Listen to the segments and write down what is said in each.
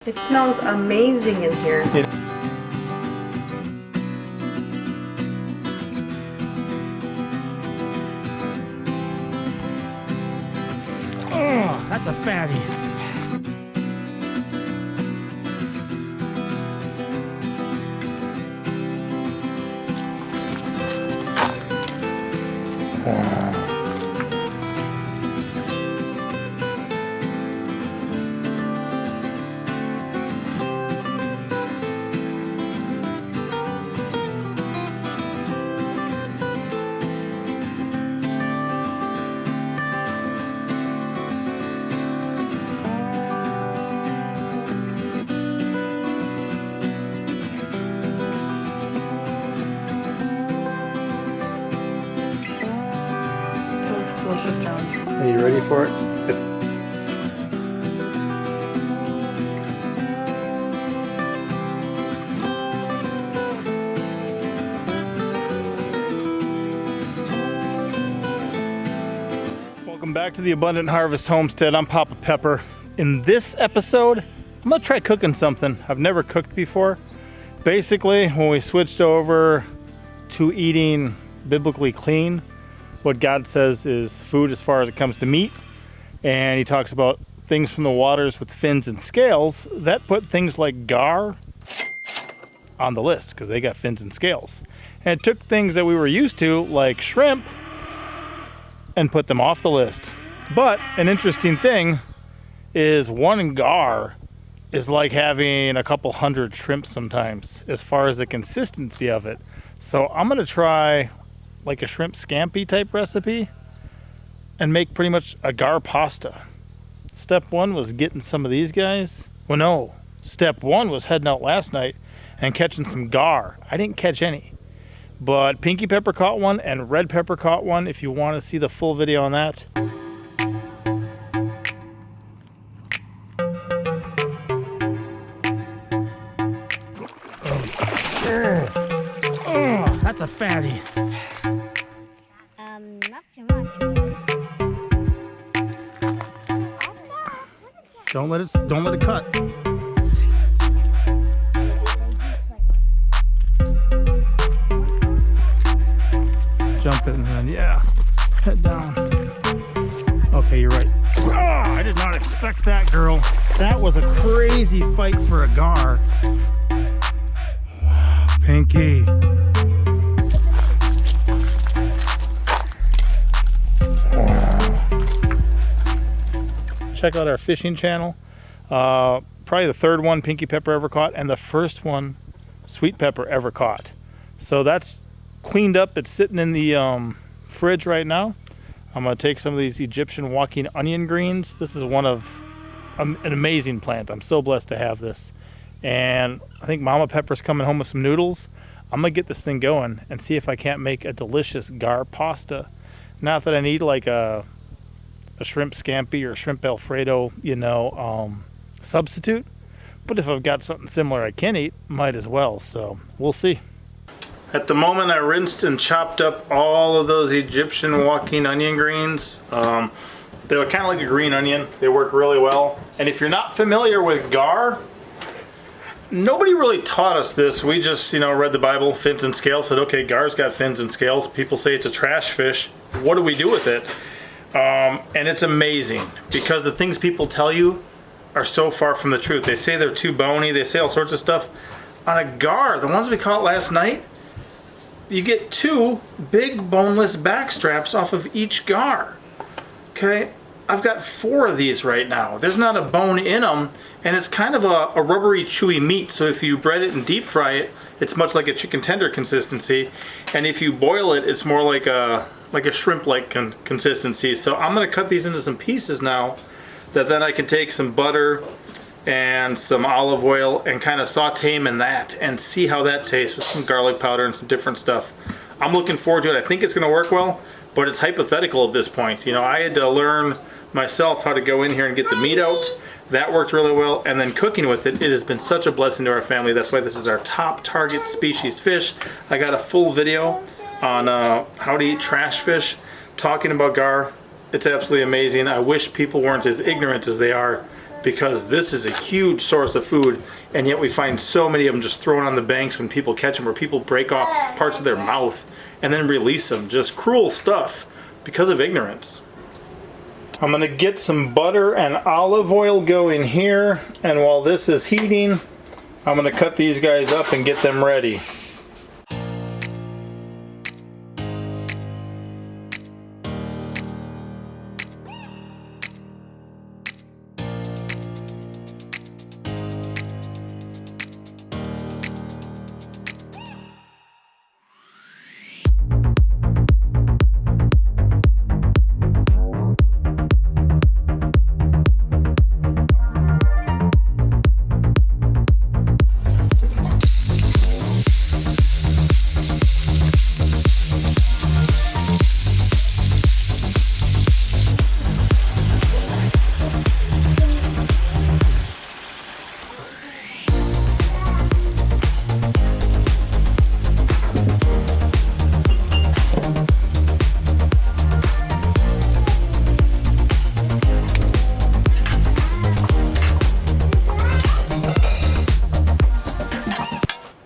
It smells amazing in here. Oh, that's a fatty. Delicious, John. Are you ready for it? Welcome back to the Abundant Harvest Homestead. I'm Papa Pepper. In this episode, I'm gonna try cooking something I've never cooked before. Basically, when we switched over to eating biblically clean, what God says is food as far as it comes to meat, and he talks about things from the waters with fins and scales. That put things like GAR on the list because they got fins and scales, and it took things that we were used to like shrimp and put them off the list. But an interesting thing is one GAR is like having a couple hundred shrimp sometimes as far as the consistency of it. So I'm gonna try like a shrimp scampi type recipe and make pretty much a GAR pasta. Step one was getting some of these guys. Well, no, step one was heading out last night and catching some GAR. I didn't catch any, but Pinky Pepper caught one and Red Pepper caught one. If you want to see the full video on that. Oh, that's a fatty. Not too much. Don't let it cut. Jump it and then head down. Okay, you're right. Oh, I did not expect that, girl. That was a crazy fight for a GAR. Pinky. Check out our fishing channel. Probably the third one Pinky Pepper ever caught, and the first one Sweet Pepper ever caught. So that's cleaned up. It's sitting in the fridge right now. I'm gonna take some of these Egyptian walking onion greens. This is one of an amazing plant. I'm so blessed to have this. And I think Mama Pepper's coming home with some noodles. I'm gonna get this thing going and see if I can't make a delicious GAR pasta. Not that I need like a shrimp scampi or shrimp alfredo, substitute. But if I've got something similar I can eat, might as well. So we'll see. At the moment, I rinsed and chopped up all of those Egyptian walking onion greens. They're kind of like a green onion. They work really well. And if you're not familiar with GAR, nobody really taught us this. We just, read the Bible, fins and scales, said, okay, GAR's got fins and scales. People say it's a trash fish. What do we do with it? And it's amazing because the things people tell you are so far from the truth. They say they're too bony. They say all sorts of stuff. On a GAR, the ones we caught last night, you get two big boneless back straps off of each GAR. Okay, I've got 4 of these right now. There's not a bone in them, and it's kind of a rubbery, chewy meat. So if you bread it and deep fry it, it's much like a chicken tender consistency. And if you boil it, it's more like a shrimp-like consistency. So I'm gonna cut these into some pieces now that then I can take some butter and some olive oil and kind of saute them in that and see how that tastes with some garlic powder and some different stuff. I'm looking forward to it. I think it's gonna work well, but it's hypothetical at this point. I had to learn myself how to go in here and get the meat out. That worked really well, and then cooking with it, it has been such a blessing to our family. That's why this is our top target species fish. I got a full video on how to eat trash fish, talking about GAR. It's absolutely amazing. I wish people weren't as ignorant as they are because this is a huge source of food, and yet we find so many of them just thrown on the banks when people catch them, where people break off parts of their mouth and then release them. Just cruel stuff because of ignorance. I'm gonna get some butter and olive oil going here, and while this is heating, I'm gonna cut these guys up and get them ready.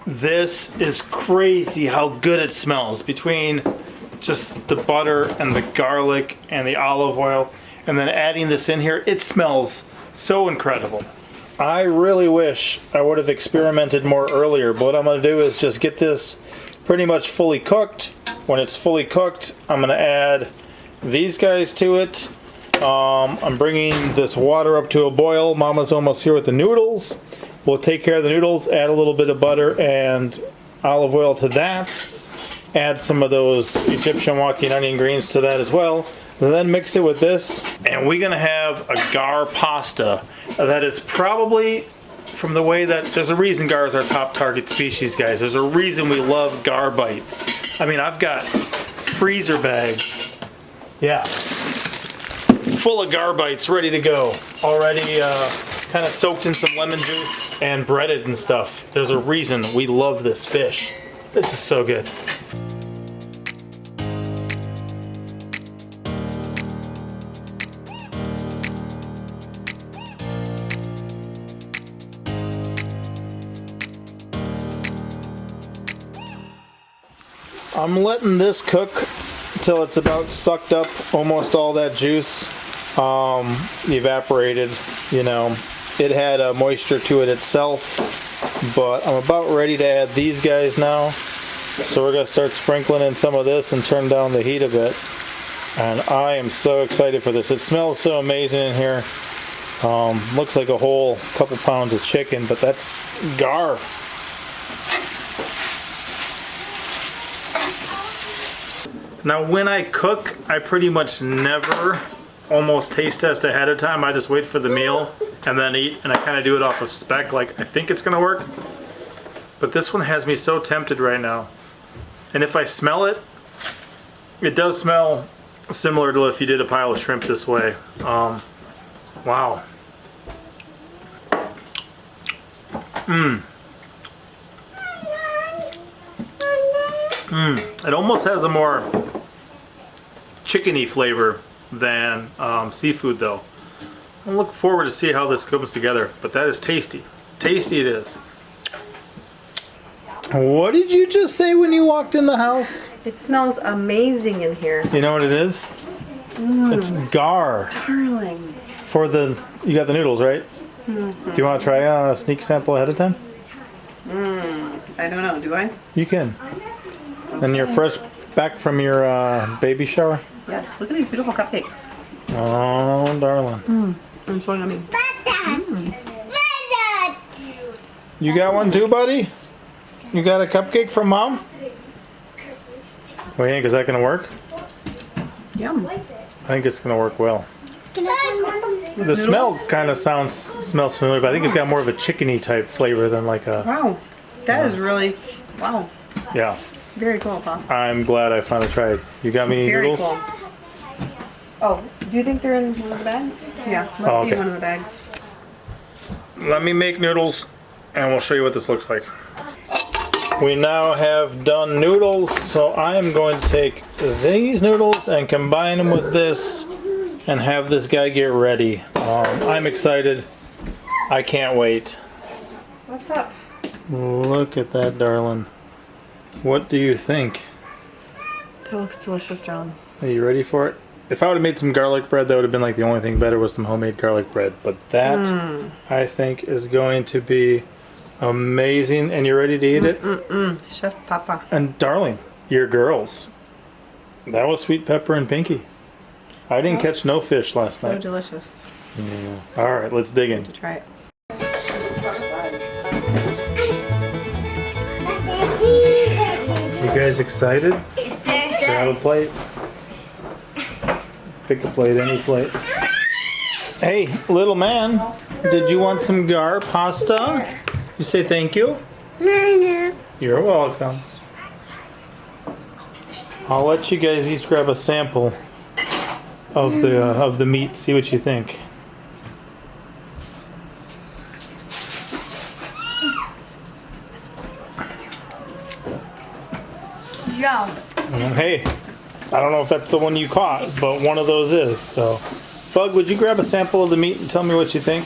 This is crazy how good it smells between just the butter and the garlic and the olive oil, and then adding this in here. It smells so incredible. I really wish I would have experimented more earlier, but what I'm going to do is just get this pretty much fully cooked. When it's fully cooked, I'm going to add these guys to it. I'm bringing this water up to a boil. Mama's almost here with the noodles. We'll take care of the noodles, add a little bit of butter and olive oil to that. Add some of those Egyptian walking onion greens to that as well. And then mix it with this. And we're gonna have a GAR pasta that is probably, from the way that, there's a reason GAR is our top target species, guys. There's a reason we love GAR bites. I mean, I've got freezer bags. Yeah. Full of GAR bites ready to go. Already kind of soaked in some lemon juice and breaded and stuff. There's a reason we love this fish. This is so good. I'm letting this cook till it's about sucked up almost all that juice. Evaporated, you know. It had a moisture to it itself, but I'm about ready to add these guys now. So we're gonna start sprinkling in some of this and turn down the heat a bit. And I am so excited for this. It smells so amazing in here. Looks like a whole couple pounds of chicken, but that's GAR. Now when I cook, I pretty much never almost taste test ahead of time. I just wait for the meal and then eat, and I kind of do it off of spec, like I think it's gonna work. But this one has me so tempted right now. And if I smell it, it does smell similar to if you did a pile of shrimp this way. Wow. It almost has a more chickeny flavor than seafood though. I look forward to see how this comes together, but that is tasty. Tasty it is. What did you just say when you walked in the house? It smells amazing in here. You know what it is? It's GAR. Darling. For the, you got the noodles, right? Do you want to try a sneak sample ahead of time? I don't know, do I? You can. Okay. And you're fresh back from your baby shower? Yes, look at these beautiful cupcakes. Oh, darling. I'm so yummy. You got one too, buddy? You got a cupcake from Mom? What do you think? Is that going to work? Yum. I think it's going to work well. The smell kind of smells familiar, but I think it's got more of a chickeny type flavor than like a... Wow. That is really... Wow. Yeah. Very cool, Pop. I'm glad I finally tried. You got me Very noodles? cool. Oh, do you think they're in one of the bags? Yeah, must be one of the bags. Let me make noodles and we'll show you what this looks like. We now have done noodles, so I am going to take these noodles and combine them with this and have this guy get ready. I'm excited. I can't wait. What's up? Look at that, darling. What do you think? That looks delicious, darling. Are you ready for it? If I would have made some garlic bread, that would have been like the only thing better was some homemade garlic bread. But that, I think, is going to be amazing. And you're ready to eat it? Chef Papa. And darling, your girls. That was sweet pepper and pinky. I didn't catch no fish last So night. delicious. Yeah. All right, let's dig in. To try it. You guys excited? Grab a plate. Pick a plate, any plate. Hey, little man, did you want some GAR pasta? You say thank you? You're welcome. I'll let you guys each grab a sample of the meat. See what you think. Yeah. Hey, I don't know if that's the one you caught, but one of those is. So, Bug, would you grab a sample of the meat and tell me what you think?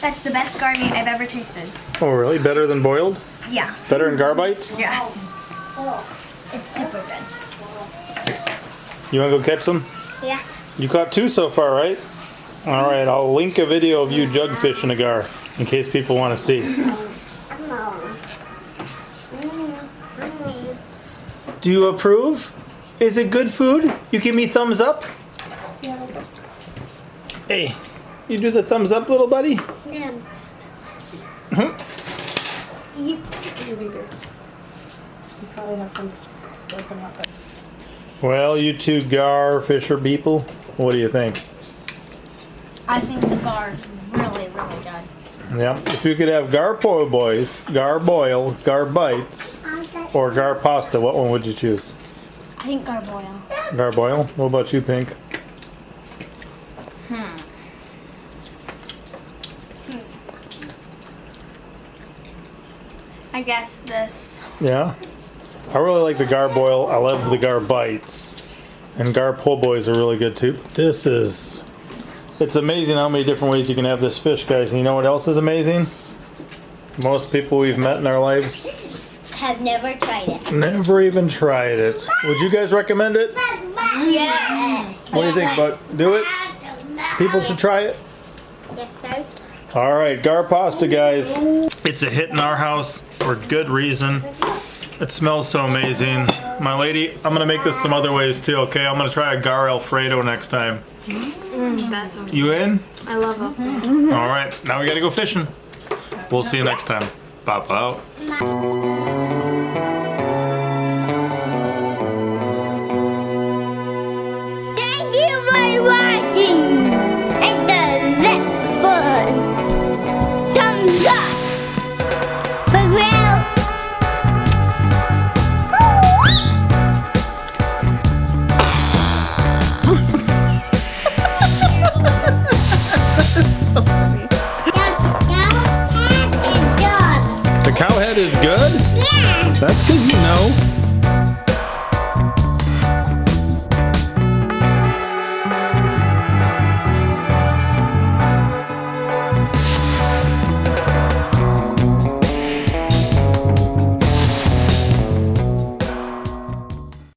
That's the best GAR meat I've ever tasted. Oh, really? Better than boiled? Yeah. Better than GAR bites? Yeah. It's super good. You want to go catch some? Yeah. You caught 2 so far, right? All right, I'll link a video of you jug fishing a GAR in case people want to see. Do you approve? Is it good food? You give me thumbs up? Hey, you do the thumbs up, little buddy? Yeah. You probably have them just slurp them up. Well, you two GAR fisher people, what do you think? I think the GAR is really, really good. Yeah, if you could have GAR po' boys, GAR boil, GAR bites, or GAR pasta, what one would you choose? I think GAR boil. GAR boil? What about you, Pink? I guess this. Yeah? I really like the GAR boil. I love the GAR bites. And GAR po' boys are really good too. It's amazing how many different ways you can have this fish, guys. And you know what else is amazing? Most people we've met in our lives Have never tried it. never even tried it. Would you guys recommend it? Yes. What do you think, Buck? Do it? People should try it? Yes, sir. All right, GAR pasta, guys. It's a hit in our house for good reason. It smells so amazing. My lady, I'm gonna make this some other ways too, okay? I'm gonna try a GAR Alfredo next time. That's okay. You in? I love Alfredo. All right, now we gotta go fishing. We'll see you next time. Pop out. Thank you for watching. Hit the red button. Thumbs up. For real. The cow head is good? Yeah. That's good, you know.